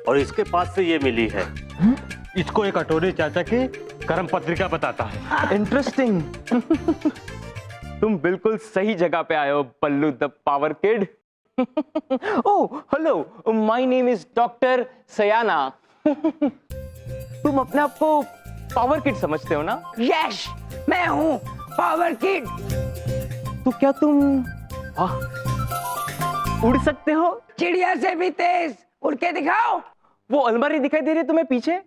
और इसके पास से ये मिली है। इसको एक अटोरी चाचा की कर्म पत्रिका बताता है। इंटरेस्टिंग। तुम बिल्कुल सही जगह पे आए हो Ballu the power kid. Oh hello, my name is doctor Sayana. तुम अपने आप को पावर किड समझते हो ना? यस, मैं हूँ पावर किड। तो क्या तुम उड़ सकते हो? चिड़िया से भी तेज उड़ के दिखाओ। वो अलमारी दिखाई दे रही है तुम्हें पीछे?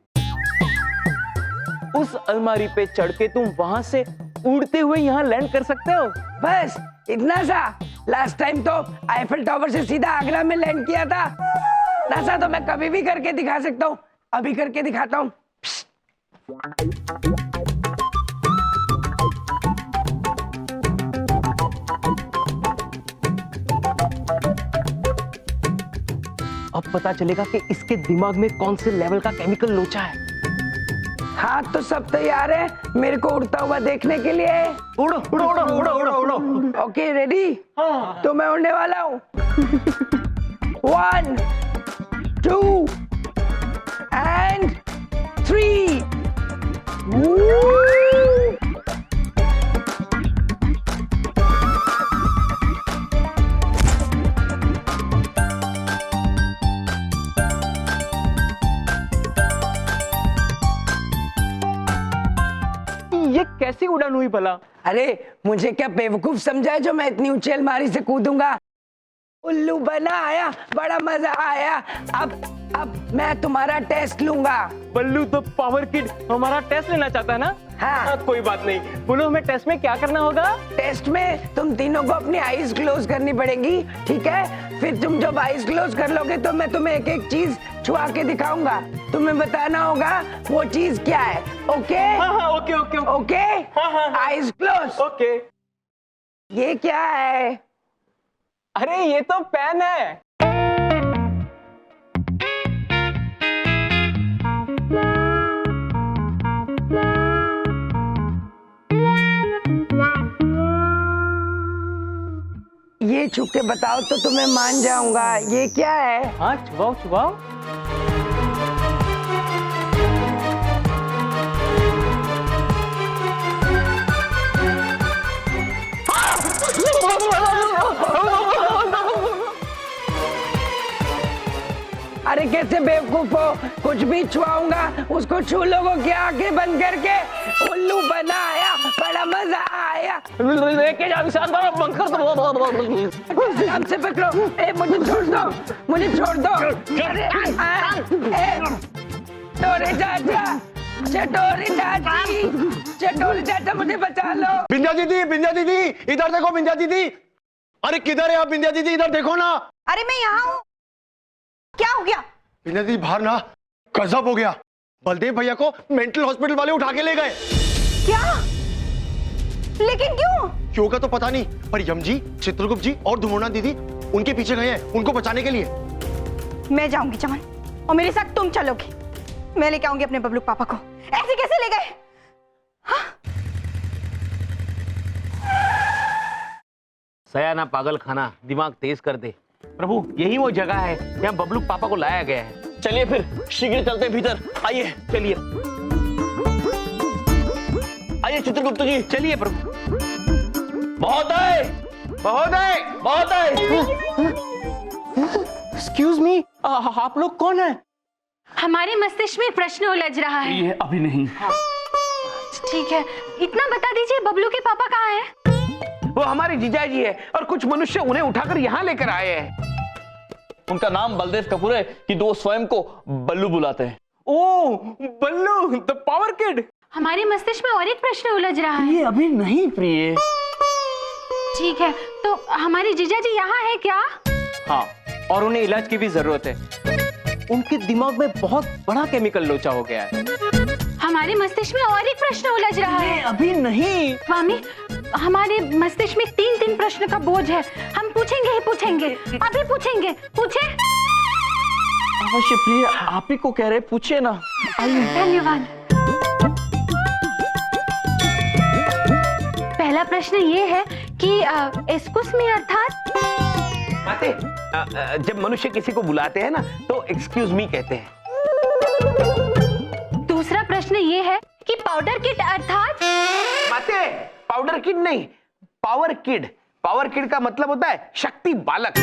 उस अलमारी पे चढ़ के तुम वहां से उड़ते हुए यहाँ लैंड कर सकते हो। बस इतना सा। लास्ट टाइम तो आईफिल टावर से सीधा आगरा में लैंड किया था। ऐसा तो मैं कभी भी करके दिखा सकता हूँ। अभी करके दिखाता हूँ। अब पता चलेगा कि इसके दिमाग में कौन से लेवल का केमिकल लोचा है। हाथ तो सब तैयार है मेरे को उड़ता हुआ देखने के लिए। उड़ो उड़ो उड़ो उड़ो उड़ो उड़ो। Okay ready? तो मैं उड़ने वाला हूँ। 1 2 and 3। ये कैसी उड़ान हुई भला? अरे मुझे क्या बेवकूफ समझा है जो मैं इतनी ऊंची अलमारी से कूदूंगा? उल्लू बना आया, बड़ा मजा आया। अब मैं तुम्हारा टेस्ट लूंगा। बल्लू तो पावर किड हमारा टेस्ट लेना चाहता है ना? हाँ। कोई बात नहीं। बोलो हमें टेस्ट में क्या करना होगा? टेस्ट में तुम तीनों को अपनी आईज क्लोज करनी पड़ेगी, ठीक है? फिर तुम जब आईज क्लोज कर लोगे तो मैं तुम्हें एक एक चीज छुआ के दिखाऊंगा। तुम्हें बताना होगा वो चीज क्या है। ओके? हाँ, okay okay okay. Eyes close. Okay. ये क्या है? अरे ये तो पेन है। ये छू के बताओ तो तुम्हें मान जाऊंगा। ये क्या है? हाँ छुपाओ छुपाओ। अरे कैसे बेवकूफ हो? कुछ भी छुआऊंगा उसको छू लोगो की आंखें बंद करके। उल्लू बना आया, बड़ा मजा आया। लेके जा विशाल बाबा, बंद कर दो। हमसे पकड़ो। ए मुझे छोड़ दो, मुझे छोड़ दो। अरे चटोरे चाचा, चटोरे चाची, चटोरे चाचा मुझे बचा लो। बिंदिया दीदी इधर देखो। बिंदिया दीदी, अरे किधर है आप? बिंदिया दीदी इधर देखो ना। अरे मैं यहाँ हूँ। क्या हो गया? बिंदिया दीदी बाहर ना गजब हो गया। बलदेव भैया को मेंटल हॉस्पिटल वाले उठा के ले गए। क्या? लेकिन क्यों? क्यों का तो पता नहीं, पर यम जी, चित्रगुप्त जी और धुमोना दीदी उनके पीछे गए हैं उनको बचाने के लिए। मैं जाऊंगी चमन, और मेरे साथ तुम चलोगे। मैं लेके आऊंगी अपने बबलू पापा को। ऐसे कैसे ले गए? हाँ? सयाना पागल खाना, दिमाग तेज कर दे। प्रभु यही वो जगह है जहाँ बबलू पापा को लाया गया है। चलिए फिर शीघ्र चलते हैं भीतर। आइए चलिए आइए चित्रगुप्त जी। चलिए प्रभु। बहुत है, बहुत है, बहुत है। एक्सक्यूज मी, आप लोग कौन है? हमारे मस्तिष्क में प्रश्न उलझ रहा है। ये अभी नहीं। ठीक है, इतना बता दीजिए बबलू के पापा कहाँ हैं? वो हमारे जीजाजी है और कुछ मनुष्य उन्हें उठाकर यहाँ लेकर आए हैं। उनका नाम बलदेव कपूर है कि दो स्वयं को बल्लू बुलाते हैं। ओ बल्लू द पावर किड। हमारे मस्तिष्क में और एक प्रश्न उलझ रहा है। ये अभी नहीं प्रिय। ठीक है, तो हमारे जीजाजी यहाँ है क्या? हाँ, और उन्हें इलाज की भी जरूरत है। उनके दिमाग में बहुत बड़ा केमिकल लोचा हो गया है। हमारे मस्तिष्क में और एक प्रश्न उलझ रहा है। अभी नहीं। स्वामी, हमारे मस्तिष्क में 3 प्रश्न का बोझ है। हम पूछेंगे ही पूछेंगे, अभी पूछेंगे। पूछे? अवश्य प्रिय, आप ही को कह रहे, पूछिए ना। धन्यवाद। पहला प्रश्न ये है कि एस्कुस में अर्थात माते जब मनुष्य किसी को बुलाते हैं ना तो एक्सक्यूज मी कहते हैं। दूसरा प्रश्न ये है कि पाउडर किट अर्थात माते, पाउडर किड नहीं, पावर किड। पावर किड का मतलब होता है शक्ति बालक।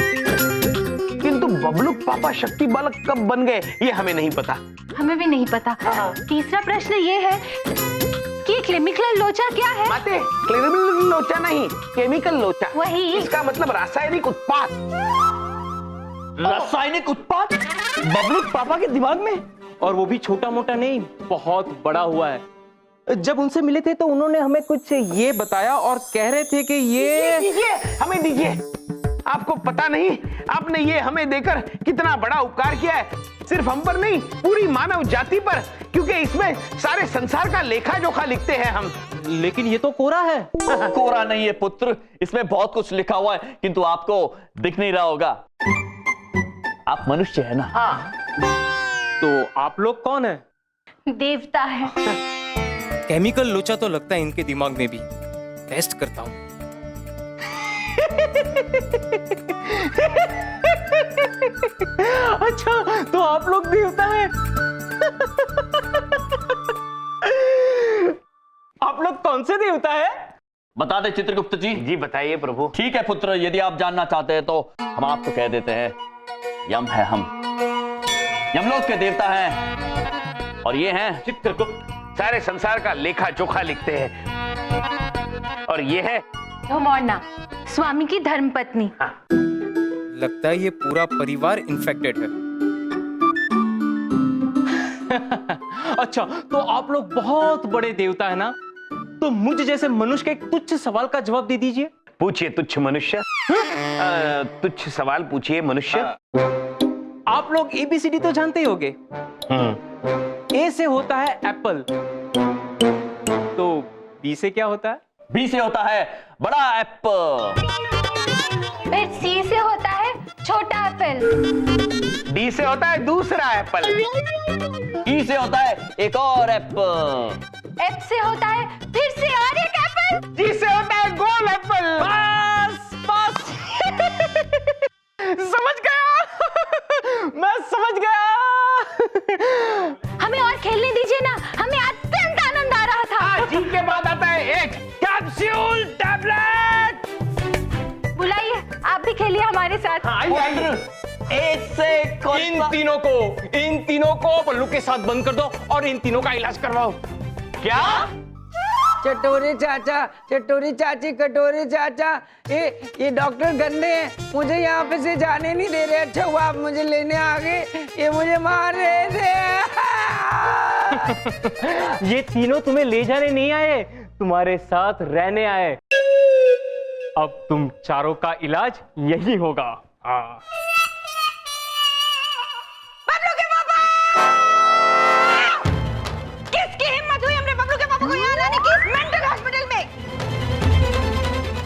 किंतु बबलू पापा शक्ति बालक कब बन गए ये हमें नहीं पता। हमें भी नहीं पता। तीसरा प्रश्न ये है कि केमिकल लोचा क्या है? माते, केमिकल लोचा नहीं, केमिकल लोचा। वही। इसका मतलब रासायनिक उत्पाद। रासायनिक उत्पाद बबलू पापा के दिमाग में, और वो भी छोटा मोटा नहीं, बहुत बड़ा हुआ है। जब उनसे मिले थे तो उन्होंने हमें कुछ ये बताया और कह रहे थे कि ये दीजिए, हमें दीजिए। आपको पता नहीं आपने ये हमें देकर कितना बड़ा उपकार किया है, सिर्फ हम पर नहीं पूरी मानव जाति पर, क्योंकि इसमें सारे संसार का लेखा जोखा लिखते हैं हम। लेकिन ये तो कोरा है। कोरा नहीं है पुत्र, इसमें बहुत कुछ लिखा हुआ है, किंतु आपको दिख नहीं रहा होगा। आप मनुष्य है ना? हाँ। तो आप लोग कौन है? देवता है। केमिकल लोचा तो लगता है इनके दिमाग में भी। टेस्ट करता हूं। अच्छा, तो आप लोग देवता हैं। आप लोग कौन से देवता है? बता दे चित्रगुप्त जी। जी बताइए प्रभु। ठीक है पुत्र, यदि आप जानना चाहते हैं तो हम आपको कह देते हैं। यम है हम, यमलोक के देवता हैं, और ये हैं चित्रगुप्त, सारे संसार का लेखा जोखा लिखते हैं। और ये है धमौना, स्वामी की धर्मपत्नी। लगता है ये पूरा परिवार इन्फेक्टेड है। अच्छा, तो आप लोग बहुत बड़े देवता है ना? तो मुझ जैसे मनुष्य के एक तुच्छ सवाल का जवाब दे दीजिए। पूछिए तुच्छ मनुष्य। तुच्छ सवाल पूछिए मनुष्य। आप लोग ABCD तो जानते ही होंगे। A से होता है एप्पल, तो B से क्या होता है? बी से होता है बड़ा एप्पल। फिर C से होता है छोटा एप्पल। D से होता है दूसरा एप्पल। ई से होता है एक और एप्पल। F से होता है फिर से और एक एप्पल। G से होता है गोल एप्पल। बस बस समझ गया। मैं समझ गया। हमें और खेलने दीजिए ना, हमें अत्यंत आनंद आ रहा था। G के बाद आता है एक कैप्सूल टैबलेट। बुलाइए, आप भी खेलिए हमारे साथ। एक से इन तीनों को पल्लू के साथ बंद कर दो और इन तीनों का इलाज करवाओ। क्या? चटोरे चाचा, चटोरी चाची, कटोरे चाचा, ये डॉक्टर गंदे हैं, मुझे यहाँ पे से जाने नहीं दे रहे। अच्छा हुआ आप मुझे लेने आ गए, ये मुझे मार रहे थे। ये तीनों तुम्हें ले जाने नहीं आए, तुम्हारे साथ रहने आए। अब तुम चारों का इलाज यही होगा। हाँ। बबलू के पापा! किसकी हिम्मत हुई हमने बबलू के पापा को यहाँ लाने की मेंटल हॉस्पिटल में?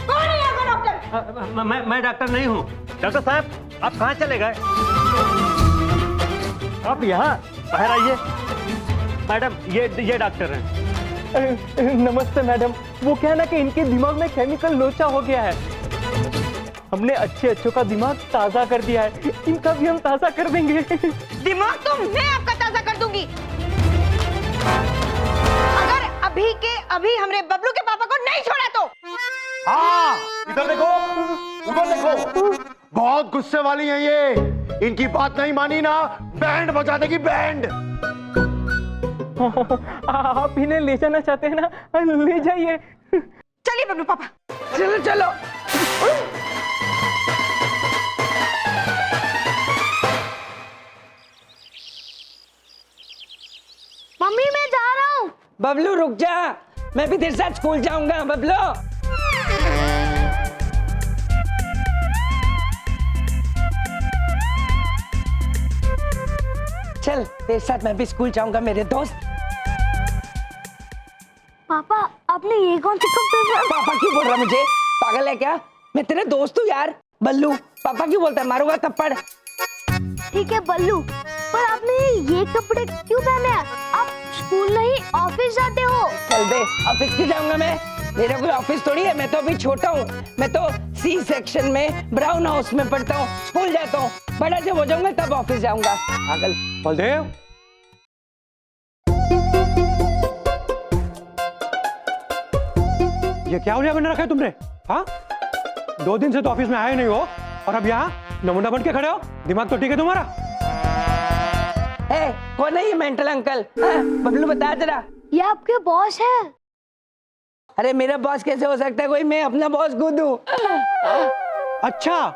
कौन है यहाँ का डॉक्टर? मैं डॉक्टर नहीं हूँ। डॉक्टर साहब, आप कहाँ चले गए? आप यहाँ बाहर आइए। मैडम, ये डॉक्टर हैं। नमस्ते मैडम। वो क्या है ना कि इनके दिमाग में केमिकल लोचा हो गया है। हमने अच्छे का दिमाग ताजा कर दिया है, इनका भी हम ताजा कर देंगे। दिमाग तो मैं आपका ताजा कर दूंगी अगर अभी के अभी हमने बबलू के पापा को नहीं छोड़ा तो। हाँ, इधर देखो, उधर देखो, बहुत गुस्से वाली हैं ये। इनकी बात नहीं मानी ना, बैंड बजा देगी बैंड। आप इन्हें ले जाना चाहते हैं ना, ले जाइए। चलिए बबलू पापा। चलो चलो। मम्मी मैं जा रहा हूँ। बबलू रुक जा, मैं भी तेरे साथ स्कूल जाऊंगा। बबलू चल, तेरे साथ मैं भी स्कूल जाऊंगा मेरे दोस्त। पापा आपने ये कौन सी कपड़े? पापा क्यों बोल रहा मुझे? पागल है क्या? मैं तेरा दोस्त हूँ यार। बल्लू, पापा क्यों बोलता है? मारूंगा थप्पड़। ठीक है बल्लू, पर आपने ये कपड़े क्यों पहने हैं? आप स्कूल नहीं ऑफिस जाते हो। चल दे, ऑफिस क्यों जाऊंगा मैं? मेरा कोई ऑफिस थोड़ी है, मैं तो अभी छोटा हूँ। मैं तो सी सेक्शन में ब्राउन हाउस में पढ़ता हूँ, स्कूल जाता हूँ। बड़ा जब हो जाऊंगा तब ऑफिस जाऊंगा। पागल। बलदेव, ये क्या उलिया बना रखा है तुमने? हाँ, 2 दिन से तो ऑफिस में आए नहीं हो और अब यहाँ नमूना बन के खड़े हो। दिमाग तो ठीक है तुम्हारा? कौन है ये मेंटल अंकल? बबलू बता जरा। ये आपके बॉस है। अरे मेरा बॉस कैसे हो सकता है कोई? मैं अपना बॉस खुद हूँ। अच्छा,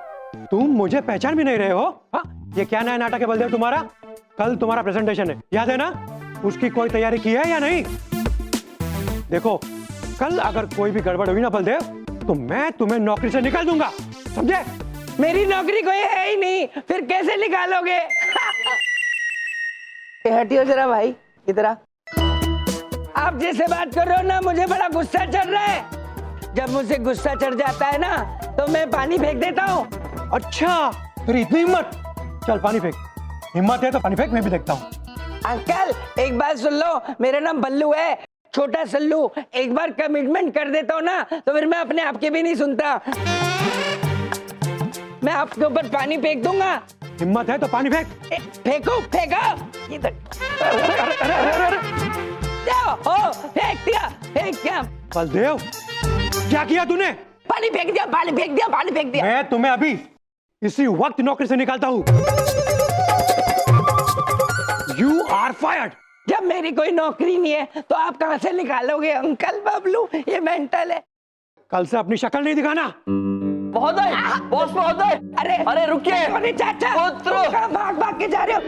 तुम मुझे पहचान भी नहीं रहे हो? हाँ, ये क्या नया नाटक है बलदेव तुम्हारा? कल तुम्हारा प्रेजेंटेशन है, याद है ना? उसकी कोई तैयारी की है या नहीं? देखो, कल अगर कोई भी गड़बड़ हुई ना बलदेव, तो मैं तुम्हें नौकरी से निकाल दूंगा, समझे? मेरी नौकरी कोई है ही नहीं, फिर कैसे निकालोगे? हटियो जरा भाई, इधर आ। आप जैसे बात कर रहे हो ना, मुझे बड़ा गुस्सा चढ़ रहा है। जब मुझे गुस्सा चढ़ जाता है ना, तो मैं पानी फेंक देता हूँ। अच्छा, तेरी इतनी हिम्मत? चल पानी फेंक। हिम्मत है तो पानी फेंक, मैं भी देखता हूँ। अंकल एक बात सुन लो, मेरा नाम बल्लू है, छोटा सल्लू। एक बार कमिटमेंट कर देता हूँ ना, तो फिर मैं अपने आप के भी नहीं सुनता। मैं आपके ऊपर पानी फेंक दूंगा। हिम्मत है तो पानी फेंक। फेंको फेंको इधर। फेंक दिया। बलदेव, क्या किया तूने? पानी फेंक दिया, पानी फेंक दिया, पानी फेंक दिया। मैं तुम्हें अभी इसी वक्त नौकरी से निकालता हूँ। You are fired। जब मेरी कोई नौकरी नहीं है तो आप कहां से निकालोगे अंकल? बबलू ये मेंटल है। कल से अपनी शक्ल नहीं दिखाना। महोदय, बॉस महोदय, अरे रुकिए। अरे चाचा, पुत्र। भाग भाग के जा रहे हो?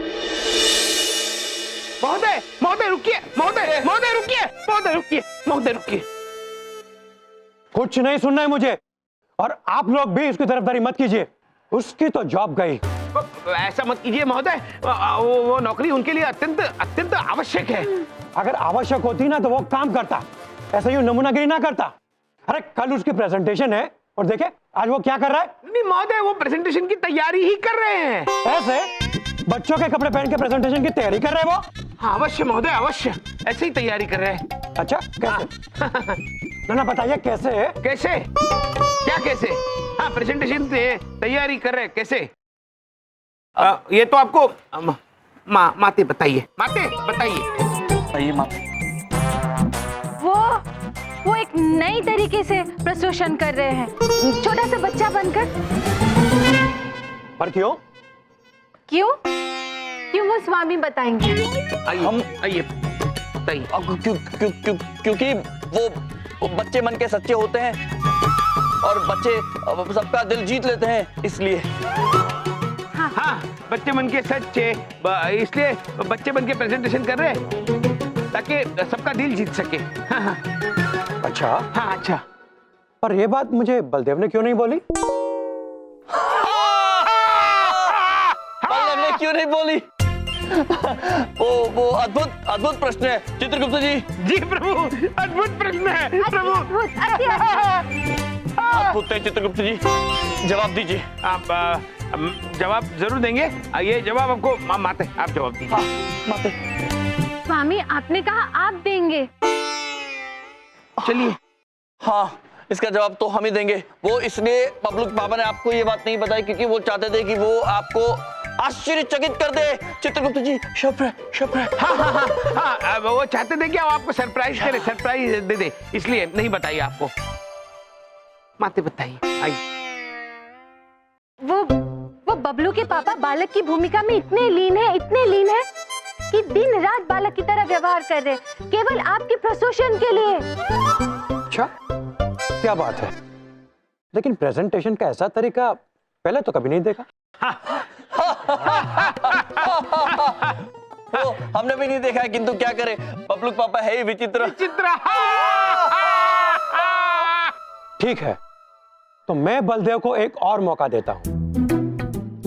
महोदय, महोदय रुकिए, महोदय, महोदय रुकिए, महोदय रुकिए, महोदय रुकिए। कुछ नहीं सुनना है मुझे, और आप लोग भी इसकी तरफदारी मत कीजिए। उसकी तो जॉब गई। ऐसा मत कीजिए महोदय, वो नौकरी उनके लिए अत्यंत अत्यंत आवश्यक है। अगर आवश्यक होती ना तो वो काम करता, ऐसा यूं नमूनागिरी ना करता। अरे कल उसकी प्रेजेंटेशन है और देखे आज वो क्या कर रहा है? नहीं महोदय, वो प्रेजेंटेशन की तैयारी ही कर रहे हैं। ऐसे बच्चों के कपड़े पहन के प्रेजेंटेशन की तैयारी कर रहे हैं वो? हाँ अवश्य महोदय, अवश्य ऐसे ही तैयारी कर रहे हैं। अच्छा कैसे? ना बताइए कैसे है? कैसे? क्या कैसे? हाँ प्रेजेंटेशन से तैयारी कर रहे हैं, कैसे? ये तो आपको माते बताइए, माते बताइए। वो एक नई तरीके से प्रस्तुषण कर रहे हैं, छोटा सा बच्चा बनकर। पर क्यों? क्यों वो स्वामी बताएंगे। आइए बताइए। क्योंकि वो बच्चे मन के सच्चे होते हैं और बच्चे सबका दिल जीत लेते हैं, इसलिए। हाँ बच्चे मन के सच्चे, इसलिए बच्चे बन के प्रेजेंटेशन कर रहे हैं ताकि सबका दिल जीत सके। हाँ। अच्छा। हाँ अच्छा। पर ये बात मुझे बलदेव ने क्यों नहीं बोली? बलदेव ने क्यों नहीं बोली? वो अद्भुत प्रश्न है चित्रगुप्त जी। जी प्रभु, अद्भुत प्रश्न है प्रभु। अद्भुत है चित्रगुप्त जी, जवाब दीजिए। आप जवाब जरूर देंगे। ये जवाब आपको माते, आप जवाब दीजिए। माते। स्वामी आपने कहा आप देंगे। चलिए। हाँ, इसका जवाब तो हम ही देंगे। वो इसलिए पब्लिक पापा ने आपको ये बात नहीं बताई क्योंकि वो चाहते थे कि वो आपको आश्चर्यचकित कर दे। चित्रगुप्त जी सरप्राइज। हाँ, वो चाहते थे कि आपको सरप्राइज करे, सरप्राइज दे दे, इसलिए नहीं बताइए आपको। माते बताइए, आइए। वो बबलू के पापा बालक की भूमिका में इतने लीन है कि दिन रात बालक की तरह व्यवहार कर रहे, केवल आपकी प्रस्तुषण के लिए। अच्छा, क्या बात है? लेकिन प्रेजेंटेशन का ऐसा तरीका पहले तो कभी नहीं देखा। तो हमने भी नहीं देखा है, किंतु क्या करें, पब्लिक पापा है ही विचित्र। ठीक है, तो मैं बलदेव को एक और मौका देता हूं,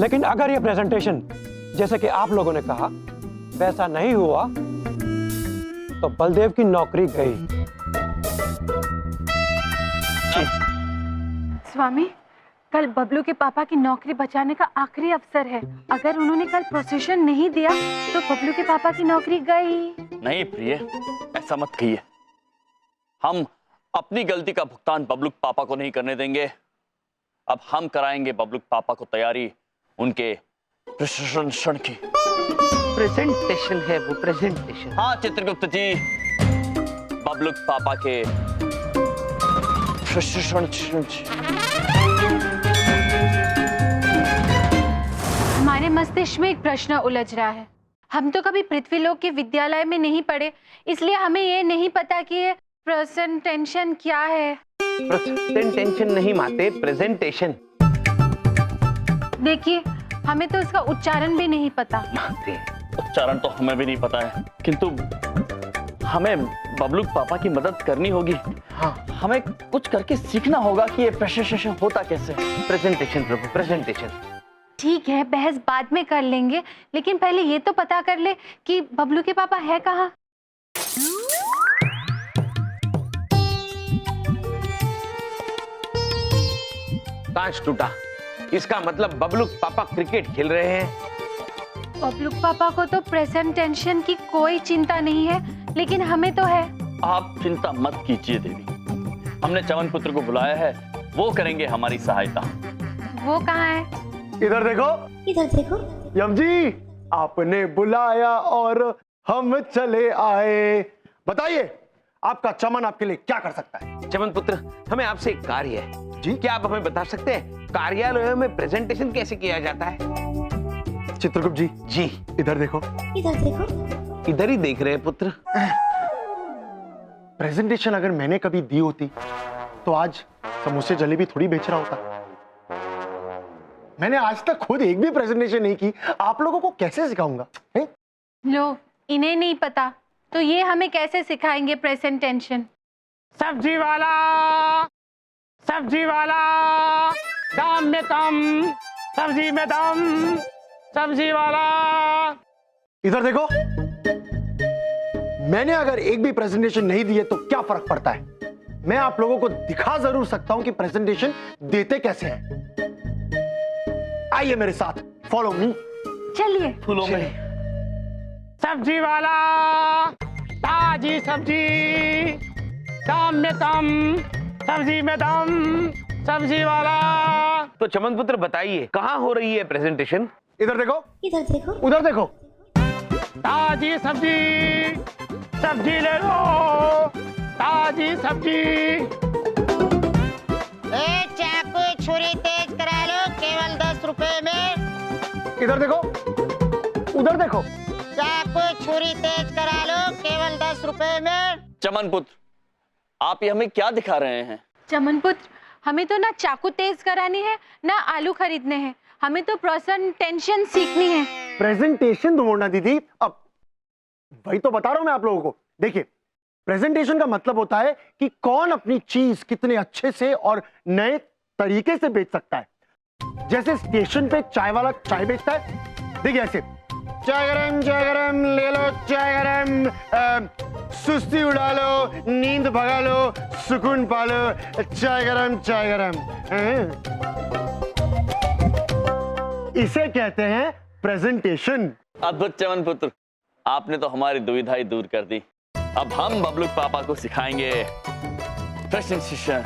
लेकिन अगर यह प्रेजेंटेशन जैसे कि आप लोगों ने कहा वैसा नहीं हुआ तो बलदेव की नौकरी गई। स्वामी, कल बबलू के पापा की नौकरी बचाने का आखिरी अवसर है। अगर उन्होंने कल प्रोसेशन नहीं दिया तो बबलू के पापा की नौकरी गई। नहीं प्रिय, ऐसा मत कहिए। हम अपनी गलती का भुगतान बबलू पापा को नहीं करने देंगे। अब हम कराएंगे बबलू पापा को तैयारी उनके प्रशिक्षण की। प्रेजेंटेशन है वो, प्रेजेंटेशन। हाँ चित्रगुप्त जी, बबलू पापा के प्रशिक्षण। हमारे मस्तिष्क में एक प्रश्न उलझ रहा है। हम तो कभी पृथ्वीलोक के विद्यालय में नहीं पढ़े, इसलिए हमें ये नहीं पता कि ये प्रेजेंटेशन क्या है। प्रेजेंटेशन नहीं माते, प्रेजेंटेशन। देखिए, हमें तो इसका उच्चारण भी नहीं पता। माते उच्चारण तो हमें भी नहीं पता है, किंतु हमें बबलू पापा की मदद करनी होगी। हाँ, हमें कुछ करके सीखना होगा कि ये प्रेजेंटेशन होता कैसे है। प्रेजेंटेशन प्रभु, प्रेजेंटेशन। ठीक है, बहस बाद में कर लेंगे, लेकिन पहले ये तो पता कर ले कि बबलू के पापा है कहाँ। कांच टूटा, इसका मतलब बबलू पापा क्रिकेट खेल रहे हैं। बबलू पापा को तो प्रेजेंटेशन की कोई चिंता नहीं है, लेकिन हमें तो है। आप चिंता मत कीजिए देवी, हमने चमन पुत्र को बुलाया है, वो करेंगे हमारी सहायता। वो कहाँ है? इधर देखो, इधर देखो। यम जी, आपने बुलाया और हम चले आए। बताइए, आपका चमन आपके लिए क्या कर सकता है? चमन पुत्र, हमें आपसे एक कार्य है जी? क्या आप हमें बता सकते हैं कार्यालयों में प्रेजेंटेशन कैसे किया जाता है? चित्रगुप्त जी, जी, इधर देखो। इधर देखो। इधर ही देख रहे हैं पुत्र। प्रेजेंटेशन अगर मैंने कभी दी होती तो आज समोसे जलेबी थोड़ी बेच रहा होता। मैंने आज तक खुद एक भी प्रेजेंटेशन नहीं की, आप लोगों को कैसे सिखाऊंगा? लो, इन्हें नहीं पता तो ये हमें कैसे सिखाएंगे प्रेजेंटेशन? सब्जी वाला, सब्जी वाला, दाम में कम, सब्जी में दम, सब्जी वाला। इधर देखो, मैंने अगर एक भी प्रेजेंटेशन नहीं दी है तो क्या फर्क पड़ता है? मैं आप लोगों को दिखा जरूर सकता हूं कि प्रेजेंटेशन देते कैसे हैं। आइए मेरे साथ, फॉलो मी। चलिए। फूलों में सब्जी वाला, ताजी सब्जी, दाम में कम, सब्जी में दम, सब्जी वाला। तो चमन पुत्र बताइए, कहाँ हो रही है प्रेजेंटेशन? इधर देखो, इधर देखो। उधर देखो। ताजी सब्जी, सब्जी ले लो, ताजी सब्जी। चाकू छुरी तेज करा लो, केवल 10 रुपए में। इधर देखो, उधर देखो। चाकू छुरी तेज करा लो, केवल 10 रुपए में। चमन पुत्र, आप ये हमें क्या दिखा रहे हैं? चमन पुत्र, हमें तो ना चाकू तेज करानी है ना आलू खरीदने हैं, हमें तो प्रेजेंटेशन सीखनी है। प्रेजेंटेशन तो मोड़ना दीदी, अब वही तो बता रहा हूं मैं आप लोगों को। देखिए, प्रेजेंटेशन का मतलब होता है कि कौन अपनी चीज कितने अच्छे से और नए तरीके से बेच सकता है। जैसे स्टेशन पे चाय वाला चाय बेचता है, देखिए ऐसे, चाय गरम ले लो, चाय गरम, सुस्ती उड़ा लो, नींद भगा लो, सुकून पालो, चाय गरम। इसे कहते हैं प्रेजेंटेशन। अद्भुत चमन पुत्र, आपने तो हमारी दुविधा ही दूर कर दी। अब हम बबलू पापा को सिखाएंगे प्रेजेंटेशन।